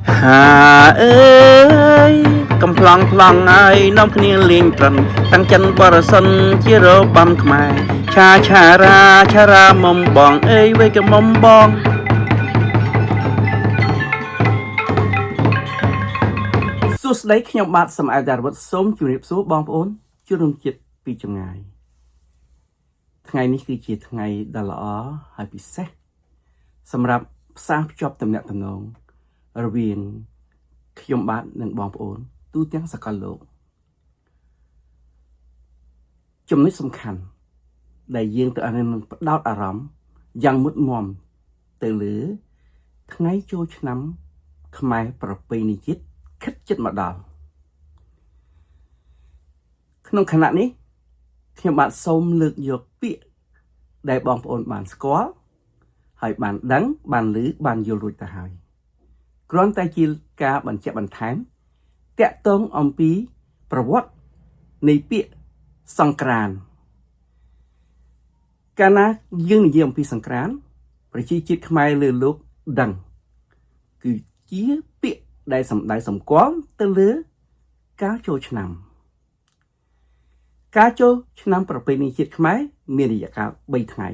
ហាអើយកំប្លង់ប្លង់ហើយនាំគ្នាលេងត្រឹមតាំងចិនបរសិនជារបាំខ្មែរឆារាមុំបងអើយវេកមុំបងសួស្តីខ្ញុំបាទសំអែតារវុធសូមជម្រាបសួរបងប្អូនជនរួមជាតិពីចម្ងាយថ្ងៃនេះគឺជាថ្ងៃដ៏ល្អហើយពិសេសសម្រាប់ផ្សារភ្ជាប់ទំនាក់ទំនងរវាងខ្ញុំបាទនិងបងប្អូនទូទាំងសកលលោកចំណុចសំខាន់ដែលយើងត្រូវនឹងផ្ដោតអារម្មណ៍យ៉ាងមុតមមទៅលើថ្ងៃចូលឆ្នាំខ្មែរប្រពៃណីជាតិខិតជិតមកដល់ក្នុងខណៈនេះខ្ញុំបាទសូមលើកយកពាក្យដែលបងប្អូនបានស្គាល់ហើយបានដឹងបានឮបានយល់រួចទៅហើយគ្រាន់តែជាការបញ្ជាក់បន្ថែមតាក់ទងអំពីប្រវត្តិនៃពាក្យសង្ក្រាន្តកាលណាយើងនិយាយអំពីសង្ក្រាន្តប្រជាជាតិខ្មែរលើលោកដឹងគឺជាពាក្យដែលសំដៅសម្គាល់ទៅលើការចូលឆ្នាំប្រពៃណីជាតិខ្មែរមានរយៈកាល3ថ្ងៃ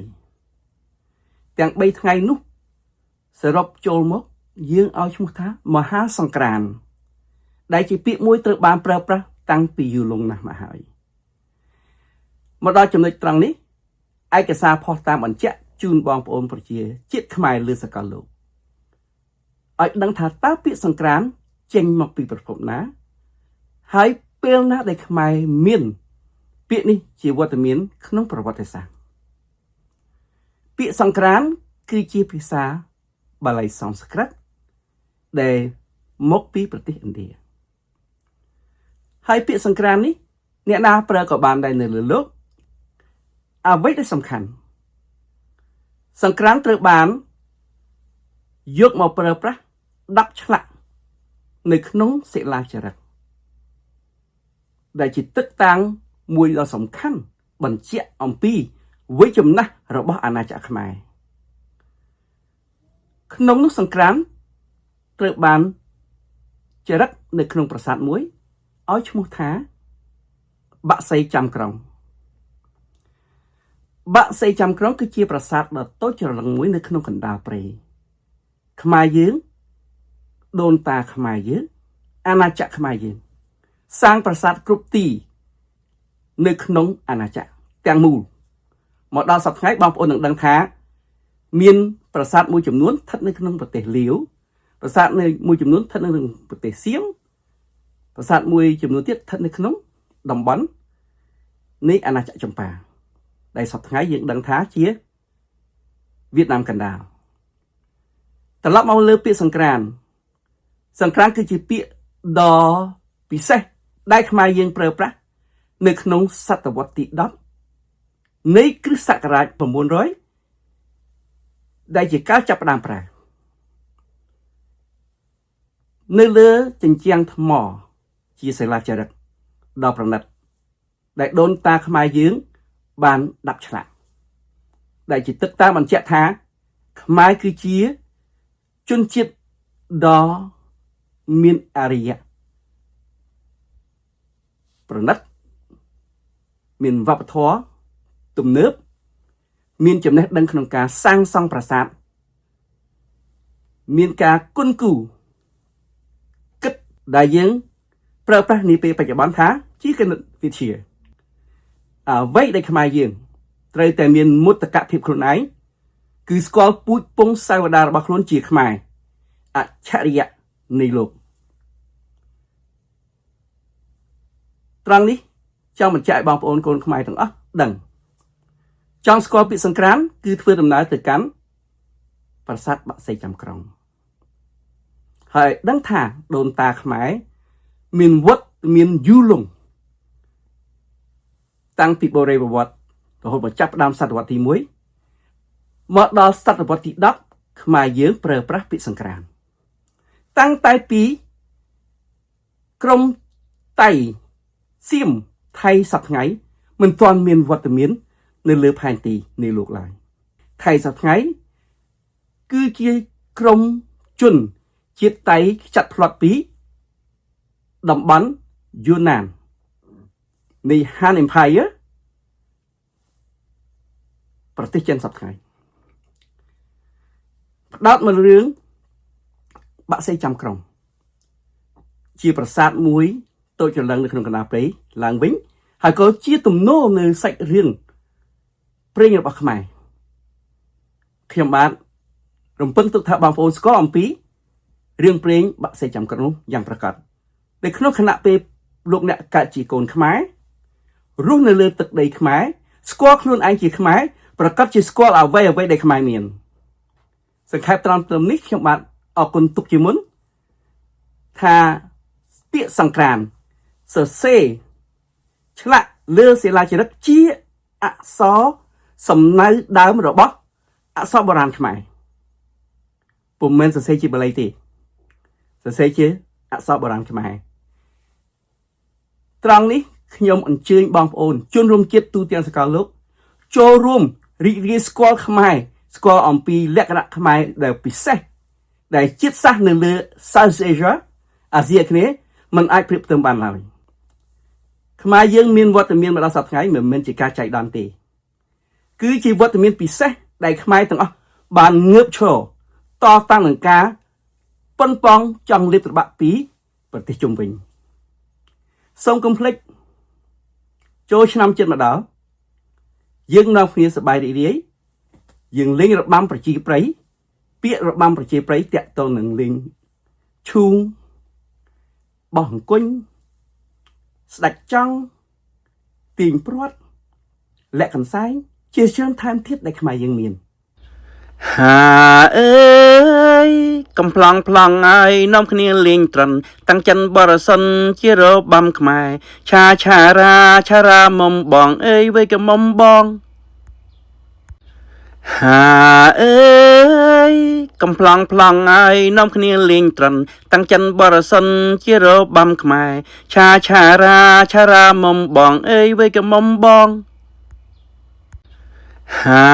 ទាំង3ថ្ងៃនោះសរុបចូលមកយើងឲ្យឈ្មោះថាមហាសង្ក្រាន្តដែលជាពាក្យមួយត្រូវបានប្រើប្រាស់តាំងពីយូរលង់ណាស់មកហើយមកដល់ចំណុចត្រង់នេះឯកសារផុសតាមបញ្ជាក់ជូនបងប្អូនប្រជាជាតិខ្មែរលើសកលលោកឲ្យដឹងថាតើពាក្យសង្ក្រាន្តចេញមកពីប្រភពណាហើយពេលណាដែលខ្មែរមានពាក្យនេះជាវត្តមានក្នុងប្រវត្តិសាស្ត្រពាក្យសង្ក្រាន្តគឺជាភាសាបាលីសំស្ក្រឹតដែលមកពីប្រទេសឥណ្ឌាហើយពាក្យសង្ក្រាន្តនេះអ្នកណាប្រើក៏បានដែរនៅលើលោកអ្វីដែលសំខាន់សង្ក្រាន្តត្រូវបានយកមកប្រើប្រាស់10ឆ្លាក់នៅក្នុងសិលាចារឹកដែលជាទឹកតាំងមួយដ៏សំខាន់បញ្ជាក់អំពីវ័យចំណាស់របស់អាណាចក្រខ្មែរក្នុងនោះសង្ក្រាន្តត្រូវបានចារឹកនៅក្នុងប្រាសាទមួយឲ្យឈ្មោះថាបាក់សីចាំក្រុងគឺជាប្រាសាទដ៏តូចច្រឡឹងមួយនៅក្នុងកណ្ដាលព្រៃខ្មែរយើងដូនតាខ្មែរយើងអាណាចក្រខ្មែរយើងសាងប្រាសាទគ្រប់ទីនៅក្នុងអាណាចក្រទាំងមូលមកដល់សប្តាហ៍ថ្ងៃបងប្អូននឹងដឹងថាមានប្រាសាទមួយចំនួនស្ថិតនៅក្នុងប្រទេសលាវប្រាសាទមួយចំនួនស្ថិតនៅក្នុងប្រទេសសៀមប្រាសាទមួយចំនួនទៀតស្ថិតនៅក្នុងតំបន់នៃអាណាចក្រចម្ប៉ាដែលសប្តាហ៍ថ្ងៃយើងដឹងថាជាវៀតណាមកណ្ដាលត្រឡប់មកលើពាក្យសង្ក្រាន្តគឺជាពាក្យដ៏ពិសេសដែលខ្មែរយើងប្រើប្រាស់នៅក្នុងសតវត្សទី10នៃគ្រិស្តសករាជ900ដែលជាការចាប់ផ្ដើមប្រើនៅលើជញ្ជាំងថ្មជាសិលាចារឹកដ៏ប្រណិតដែលដូនតាខ្មែរយើងបានដាក់ឆ្លាក់ដែលជាទឹកតាបញ្ជាក់ថាខ្មែរគឺជាជនជាតិដ៏មានអរិយប្រណិតមានវប្បធម៌ទំនើបមានចំណេះដឹងក្នុងការសាងសង់ប្រាសាទមានការគន់គូរគិតដែលយើងប្រើប្រាស់នាពេលបច្ចុប្បន្នថាជាគណិតវិទ្យាអ្វីដែលខ្មែរយើងត្រូវតែមានមោទកភាពខ្លួនឯងគឺស្គាល់ពូជពងសាវតារបស់ខ្លួនជាខ្មែរអច្ឆរិយៈនៃលោកត្រង់នេះចង់បញ្ជាក់ឲ្យបងប្អូនកូនខ្មែរទាំងអស់ដឹងចង់ស្គាល់ពាក្យសង្ក្រាន្តគឺធ្វើដំណើរទៅកាន់ប្រាសាទបាក់សីចាំក្រុងហើយដឹងថាដូនតាខ្មែរមានវត្តមានយូរលង់តាំងពីបុរេប្រវត្តិរហូតមកចាប់ផ្ដើមសតវត្សទី1មកដល់សតវត្សទី10ខ្មែរយើងប្រើប្រាស់ពាក្យសង្ក្រាន្តតាំងតែពីក្រុមតៃសៀមថៃសប្តាហ៍ថ្ងៃមិនទាន់មានវត្តមាននៅលើផែនទីនៃលោកឡើយថៃសប្តាហ៍ថ្ងៃគឺជាក្រុមជន ជាតិតៃចាត់ផ្លត់ពីតំបន់យូណាននៃ Han Empire ប្រទេសចិនសប្តាហ៍ថ្ងៃផ្ដោតមករឿងបាក់សីចាំក្រុងជាប្រាសាទមួយតូចច្រឡឹងនៅក្នុងកណ្ដាលព្រៃឡើងវិញហើយក៏ជាទំនោរនៅសាច់រឿងព្រេងរបស់ខ្មែរខ្ញុំបាទរំពឹងទុកថាបងប្អូនស្គាល់អំពីរឿងព្រេងបាក់សីចាំក្រុងយ៉ាងប្រកបនៅក្នុងគណៈពេលលោកអ្នកកើតជាកូនខ្មែររស់នៅលើទឹកដីខ្មែរស្គាល់ខ្លួនឯងជាខ្មែរប្រកាសជាស្គាល់អ្វីដែលខ្មែរមានសង្ខេបត្រង់ត្រឹមនេះខ្ញុំបាទអរគុណទុកជាមុនថាពាក្យសង្ក្រានសរសេរឆ្លាក់លើសិលាចារឹកជាអក្សរសំណៅដើមរបស់អក្សរបុរាណខ្មែរពុំមែនសរសេរជាបាលីទេសរសេរជាអក្សរបុរាណខ្មែរត្រង់នេះខ្ញុំអញ្ជើញបងប្អូនជនរួមជាតិទូទាំងសកលលោកចូលរួមរីករាយស្គាល់ខ្មែរស្គាល់អំពីលក្ខណៈខ្មែរដែលពិសេសដែលជាតិសាសន៍នៅលើ South Asia អាស៊ីអាគ្នេយ៍มันអាចប្រៀបផ្ទឹមបានឡើយខ្មែរយើងមានវត្តមានមកដល់សប្តាហ៍ថ្ងៃមិនមែនជាការចៃដន្យទេគឺជាវត្តមានពិសេសដែលខ្មែរទាំងអស់បានងើបឈរតតាំងនឹងការប៉ុនប៉ងចង់លេបត្របាក់ពីប្រទេសជុំវិញសូមកុំភ្លេចចូលឆ្នាំចិត្តមកដល់យើងនាំគ្នាសប្បាយរីករាយយើងលេងរបាំប្រជាប្រិយពាក្យរបាំប្រជាប្រិយតាក់ទងនឹងលេងឈូងបោះអង្គុញស្ដាច់ចង់ទាញព្រាត់លាក់កន្សែងជាច្រើនថែមទៀតដែលខ្មែរយើងមានហាអើយកំប្លង់ប្លង់ហើយនាំគ្នាលេងត្រន់តាំងចិនបរសិនជារបាំខ្មែរឆាឆារាមុំបងអើយវៃកមុំបងហាអើយកំប្លង់ប្លង់ហើយនាំគ្នាលេងត្រន់តាំងចិនបរសិនជារបាំខ្មែរឆារាមុំបងអើយវៃកមុំបងហា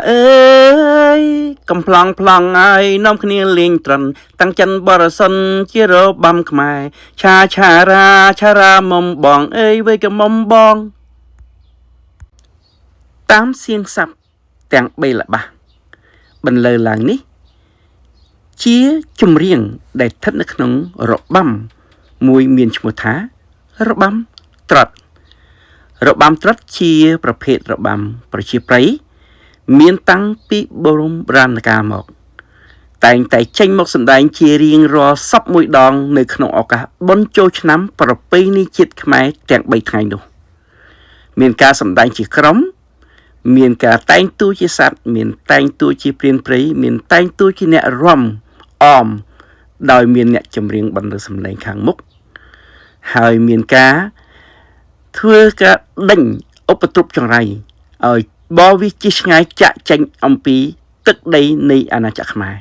អើយកំប្លង់ប្លង់ហើយនាំគ្នាលេងត្រន់តាំងចិនបរសិនជារបាំខ្មែរឆារាមុំបងអើយវៃកមុំបងតាមសៀងស័ព្ទទាំង3ល្បះបន្លឺឡើងនេះជាចម្រៀងដែលស្ថិតនៅក្នុងរបាំមួយមានឈ្មោះថារបាំត្រុដិរបាំត្រុដិជាប្រភេទរបាំប្រជាប្រិយមានតាំងពីបរមរាណកាលមកតែងតែចេញមកសម្ដែងជារៀងរាល់សប្តាហ៍មួយដងនៅក្នុងឱកាសបុណ្យចូលឆ្នាំប្រពៃណីជាតិខ្មែរទាំង3ថ្ងៃនោះមានការសម្ដែងជាក្រុមមានការតែងតួជាសត្វមានតែងតួជាព្រានព្រៃមានតែងតួជាអ្នករាំអមដោយមានអ្នកចម្រៀងបន្លឺសម្លេងខាងមុខហើយមានការធ្វើការដេញឧបទ្រពចង្រៃឲ្យបរវិជិះឆ្ងាយចាក់ចេញអំពីទឹកដីនៃអាណាចក្រខ្មែរ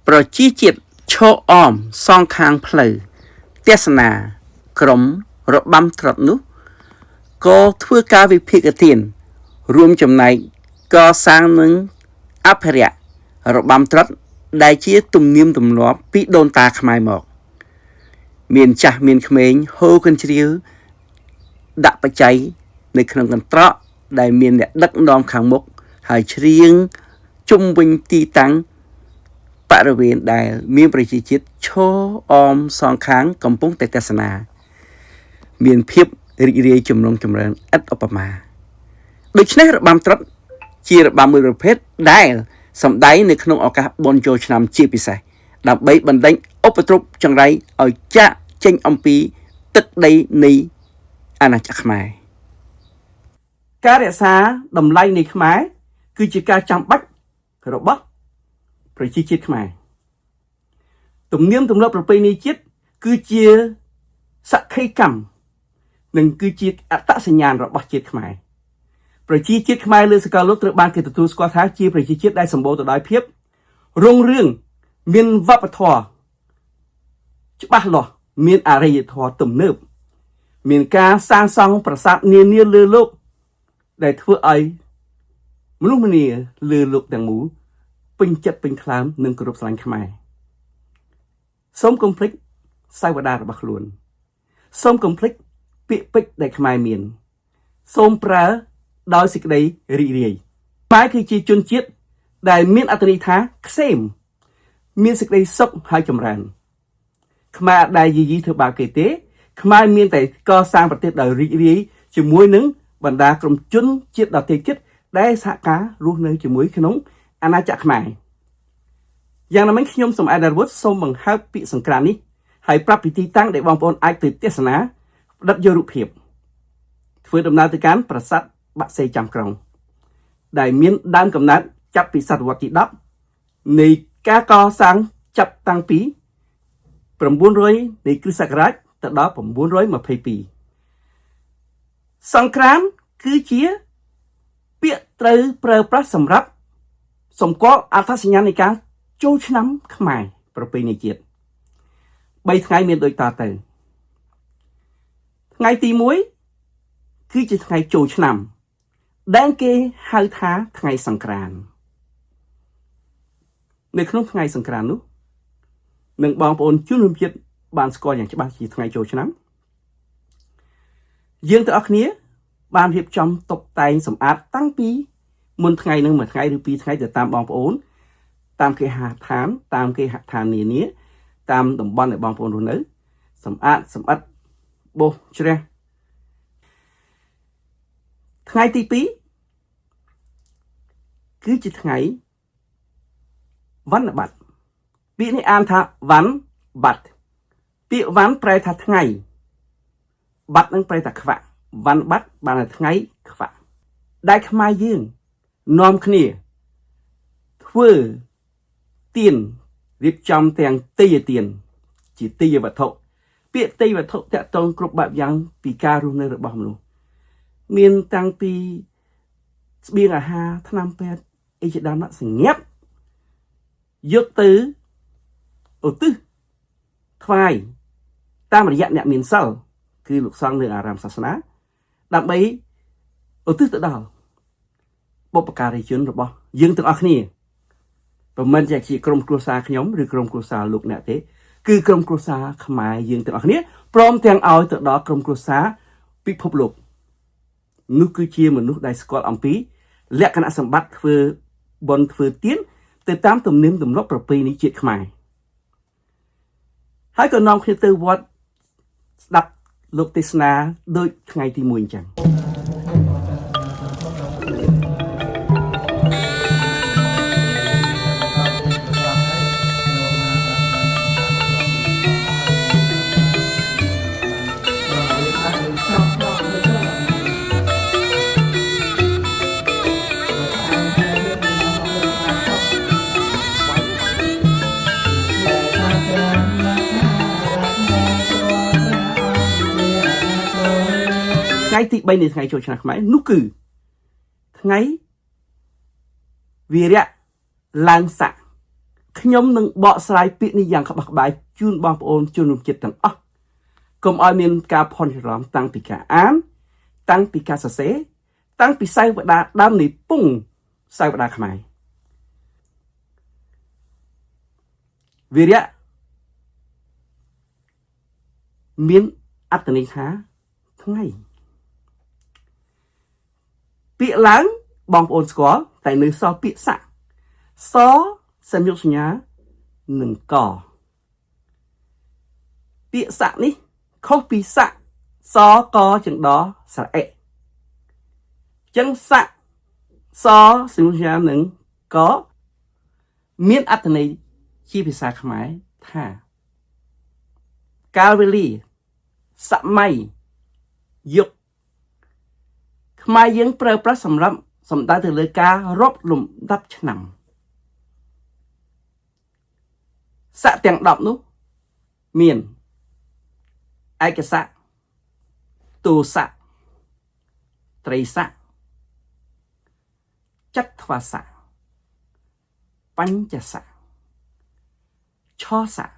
ប្រជាជាតិឈរអមសងខាងផ្លូវទេសនាក្រុមរបាំត្រុដិនោះក៏ធ្វើការវិភាគទានរួមចំណែកកសាងនឹងអភិរក្សរបាំត្រុដិដែលជាទំនៀមទម្លាប់ពីដូនតាខ្មែរមកមានចាស់មានក្មេងហូរកញ្ជ្រៀវដាក់បច្ច័យនៅក្នុងកន្ត្រកដែលមានអ្នកដឹកនាំខាងមុខហើយច្រៀងជុំវិញទីតាំងបរិវេណដែលមានប្រជាជាតិឈរអមសងខាងកំពុងតែទស្សនាមានភាពរីករាយចម្រុងចម្រើនឥតឧបមាដូច្នេះរបាំត្រុដិជារបាំមួយប្រភេទដែលសម្ដែងនៅក្នុងឱកាសបុណ្យចូលឆ្នាំជាពិសេសដើម្បីបណ្ដេញឧបទ្រពចង្រៃឲ្យចាក់ចេញអំពីទឹកដីនៃអាណាចក្រខ្មែរការរក្សាតម្លៃនៃខ្មែរគឺជាការចាំបាច់របស់ប្រជាជាតិខ្មែរទំនៀមទម្លាប់ប្រពៃណីជាតិគឺជាសក្ខីកម្មនិងគឺជាអត្តសញ្ញាណរបស់ជាតិខ្មែរប្រជាជាតិខ្មែរលើសកលលោកត្រូវបានគេទទួលស្គាល់ថាជាប្រជាជាតិដែលសម្បូរទៅដោយភាពរុងរឿងមានវប្បធម៌ច្បាស់លាស់មានអរិយធម៌ទំនើបមានការសាងសង់ប្រាសាទនានាលើលោកដែលធ្វើឲ្យមនុស្សម្នាលើលោកទាំងមូលពេញចិត្តពេញថ្លើមនិងគោរពស្រឡាញ់ខ្មែរ សូមកុំភ្លេចសាវតារបស់ខ្លួនសូមកុំភ្លេចពាក្យពេចន៍ដែលខ្មែរមានសូមប្រើដោយសេចក្តីរីករាយខ្មែរគឺជាជនជាតិដែលមានអត្ថន័យថាខ្សែមមានសេចក្តីសុខហើយចម្រើនខ្មែរអត់ដែលយីធ្វើបាបគេទេខ្មែរមានតែកសាងប្រទេសដោយរីករាយជាមួយនឹងបណ្ដាក្រុមជនជាតិដទៃទៀតដែលសហការរស់នៅជាមួយក្នុងអាណាចក្រខ្មែរយ៉ាងណាមិញខ្ញុំសូមអេដាវុតសូមបង្ហើបពាក្យសង្គ្រាមនេះហើយប្រាប់ពីទីតាំងដែលបងប្អូនអាចទៅទស្សនាផ្ដិតយករូបភាពធ្វើដំណើរទៅកាន់ប្រាសាទបាក់សេចាំក្រុងដែលមានដើមកំណើតចាប់ពីសតវត្សទី10នៃការកសាងចាប់តាំងពី900នៃគ្រិស្តសករាជទៅដល់922សង្គ្រាមគឺជាពាក្យត្រូវប្រើប្រាស់សម្រាប់សម្គាល់អត្តសញ្ញាណនៃការចូលឆ្នាំខ្មែរប្រពៃណីជាតិ3ថ្ងៃមានដូចតទៅថ្ងៃទី1គឺជាថ្ងៃចូលឆ្នាំដែលគេហៅថាថ្ងៃសង្ក្រាន្តនៅក្នុងថ្ងៃសង្ក្រាន្តនោះនឹងបងប្អូនជនរួមជាតិបានស្គាល់យ៉ាងច្បាស់ជាថ្ងៃចូលឆ្នាំយើងទាំងអស់គ្នាបានរៀបចំតុបតែងសម្អាតតាំងពីមុនថ្ងៃនឹងមួយថ្ងៃឬ2ថ្ងៃទៅតាមបងប្អូនតាមគេហដ្ឋានតាមគេហដ្ឋាននានាតាមតំបន់ដែលបងប្អូនរស់នៅសម្អាតសម្អិតបោសជ្រះថ្ងៃទី2គឺជាថ្ងៃវណ្ណបត្តិពាក្យនេះអានថាវណ្ណបត្តិពាក្យវណ្ណប្រែថាថ្ងៃបត្តិនឹងប្រែថាខ្វាក់វណ្ណបត្តិបានថាថ្ងៃខ្វាក់ដែលខ្មែរយើងនាំគ្នាធ្វើទានរៀបចំទាំងទេយទានជាទេយវត្ថុពាក្យទេយវត្ថុតាក់ទងគ្រប់បែបយ៉ាងពីការរស់នៅរបស់មនុស្សមានតាំងពីស្បៀងអាហារថ្នាំពេទ្យអីជាដើមសញាប់យកទៅឧទ្ទិសថ្វាយតាមរយៈអ្នកមានសិលគឺលោកសង្ឃនៅអារាមសាសនាដើម្បីឧទ្ទិសទៅដល់បុព្វការីជនរបស់យើងទាំងអស់គ្នាប្រមិនជាក្រុមគ្រួសារខ្ញុំឬក្រុមគ្រួសារលោកអ្នកទេគឺក្រុមគ្រួសារខ្មែរយើងទាំងអស់គ្នាព្រមទាំងឲ្យទៅដល់ក្រុមគ្រួសារពិភពលោកនោះគឺជាមនុស្សដែលស្គាល់អំពីលក្ខណៈសម្បត្តិធ្វើបុណ្យធ្វើទានទៅតាមទំនៀមទម្លាប់ប្រពៃណីជាតិខ្មែរហើយក៏នាំគ្នាទៅវត្តស្ដាប់លោកទេសនាដូចថ្ងៃទី1អញ្ចឹងថ្ងៃទី3នៃថ្ងៃចូលឆ្នាំខ្មែរនោះគឺថ្ងៃវីរៈឡើងស័កខ្ញុំនឹងបកស្រាយពាក្យនេះយ៉ាងក្បោះក្បាយជូនបងប្អូនជនរួមជាតិទាំងអស់កុំឲ្យមានការភ័ន្តច្រឡំតាំងពីការអានតាំងពីការសរសេរតាំងពីសាវតាដើមនៃពងសាវតាខ្មែរវីរៈមានអត្ថន័យថាថ្ងៃពាក្យឡើងបងប្អូនស្គាល់តែនៅសល់ពាក្យស័កសសំយុកសញ្ញានិងកពាក្យស័កនេះខុសពីស័កសកចង្ដស្រអិចឹងស័កសសំយុកសញ្ញានិងកមានអត្ថន័យជាភាសាខ្មែរថាកាលវេលាសម័យយុគខ្មែរយើងប្រើប្រាស់សម្រាប់សំដៅទៅលើការរាប់លំដាប់ឆ្នាំស័កទាំង10នោះមានឯកស័កទូស័កត្រីស័កចត្វាស័កបញ្ចស័កឆស័ក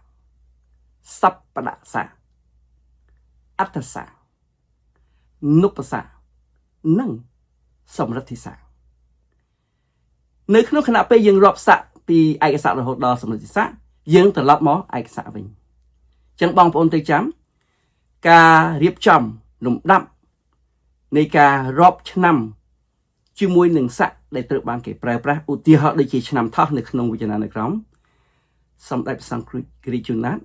សប្បដស័កអត្តស័កនុបស័កនិងសម្រិទ្ធិស័កនៅក្នុងគណៈពេលយើងរាប់ស័កពីឯកស័ករហូតដល់សម្រិទ្ធិស័កយើងត្រឡប់មកឯកស័កវិញ ចឹងបងប្អូនទៅចាំការរៀបចំលំដាប់នៃការរាប់ឆ្នាំជាមួយនឹងស័ក្តិដែលត្រូវបានគេប្រើប្រាស់ឧទាហរណ៍ដូចជាឆ្នាំថោះនៅក្នុងវចនានុក្រមសម្ដេចព្រះសង្ឃគ្រីស្ទជួនណាត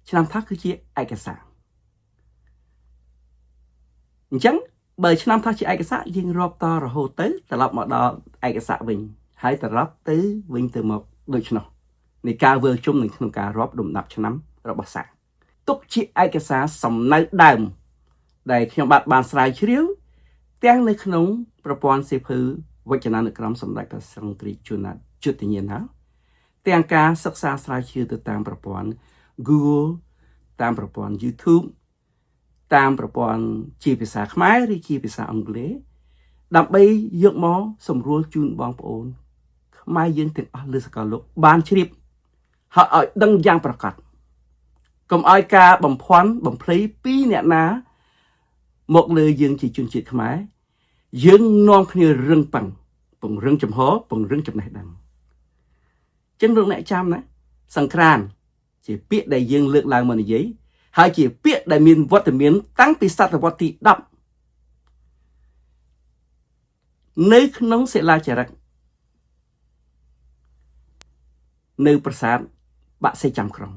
ឆ្នាំថោះគឺជាឯកសារអញ្ចឹងបើឆ្នាំថោះជាឯកសារយើងរាប់តរហូតទៅត្រឡប់មកដល់ឯកសារវិញហើយត្រឡប់ទៅវិញទៅមកដូច្នោះនៃការវិលជុំនៅក្នុងការរាប់លំដាប់ឆ្នាំរបស់សាសទុកជាឯកសារសំណៅដើមដែលខ្ញុំបានស្រាវជ្រាវទាំងនៅក្នុងប្រព័ន្ធសៀវភៅវចនានុក្រមសម្ដេចព្រះសង្ឃគ្រីស្ទជួនណាតយុទ្ធញ្ញាណហើយទាំងការសិក្សាស្រាវជ្រាវទៅតាមប្រព័ន្ធ Google តាមប្រព័ន្ធ YouTube តាមប្រព័ន្ធជាភាសាខ្មែរឬជាភាសាអង់គ្លេសដើម្បីយកមកសម្រួលជូនបងប្អូនខ្មែរយើងទាំងអស់លើសកលលោកបានជ្រាបហើយឲ្យដឹងយ៉ាងប្រកបកុំឲ្យការបំភាន់បំភ្លៃពីអ្នកណាមកលើយើងជាជនជាតិខ្មែរយើងនាំគ្នារឹងប៉ឹងពង្រឹងចំហពង្រឹងចំណេះដឹងចឹងលោកអ្នកចាំណាសង្ក្រាន្តជាពាក្យដែលយើងលើកឡើងមកនិយាយហើយជាពាក្យដែលមានវត្តមានតាំងពីសតវត្សទី10នៅក្នុងសិលាចារឹកនៅប្រាសាទបាក់សីចាំក្រុង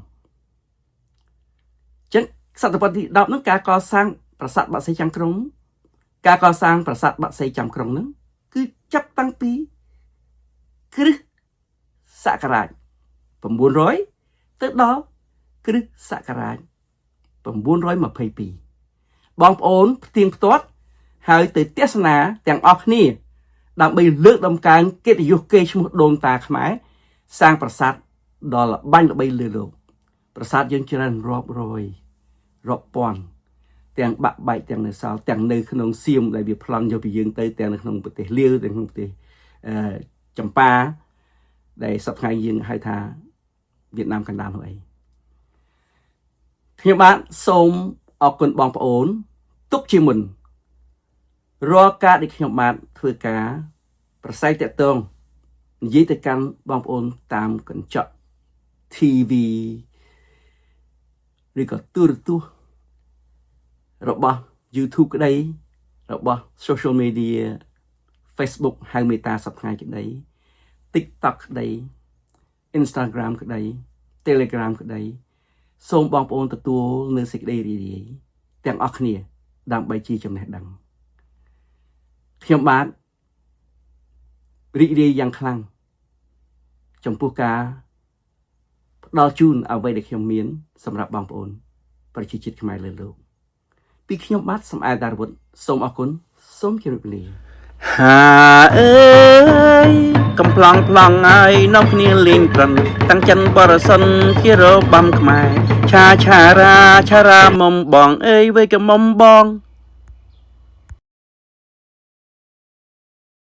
ចឹងសតវត្សទី10ហ្នឹងការកសាងប្រាសាទបាក់សីចាំក្រុងការកសាងប្រាសាទបាក់សីចាំក្រុងហ្នឹងគឺចាប់តាំងពីគ្រិស្តសករាជ900ទៅដល់គ្រិស្តសករាជ922បងប្អូនផ្ទៀងផ្ទាត់ហើយទៅទស្សនាទាំងអស់គ្នាដើម្បីលើកដំកើងកិត្តិយសគេឈ្មោះដូនតាខ្មែរសាងប្រាសាទដល់ល្បាញល្បីលើលោកប្រាសាទយើងច្រើនរាប់រយរាប់ពាន់ទាំងបាក់បែកទាំងនៅសល់ទាំងនៅក្នុងសៀមដែលវាប្លន់យកពីយើងទៅទាំងនៅក្នុងប្រទេសលាវទាំងក្នុងប្រទេសចម្ប៉ាដែលសប្តាហ៍យើងហៅថាវៀតណាមកណ្ដាលនោះអីខ្ញុំបាទសូមអរគុណបងប្អូនទុកជាមុនរាល់ការដែលខ្ញុំបាទធ្វើការប្រស័យតាក់ទងនិយាយទៅកាន់បងប្អូនតាមកញ្ចក់ TV ឬក៏ទូរទស្សន៍របស់ YouTube ក្តីរបស់ social media Facebook ហៅមេតាសប្តាហ៍ក្តី TikTok ក្តី Instagram ក្តី Telegram ក្តីសូមបងប្អូនទទួលនៅសេចក្តីរីករាយទាំងអស់គ្នាដើម្បីជាចំណេះដឹងខ្ញុំបាទរីករាយយ៉ាងខ្លាំងចំពោះការផ្ដល់ជូនអ្វីដែលខ្ញុំមានសម្រាប់បងប្អូនប្រជាជាតិខ្មែរលើលោកពីខ្ញុំបាទសំអែតារវុធសូមអរគុណសូមជម្រាបលាហាអើយកំប្លង់ហើយនៅគ្នាលេងប្រឹងតាំងចិនបរសិនជារបាំខ្មែរឆារាមុំបងអើយវេកមុំបង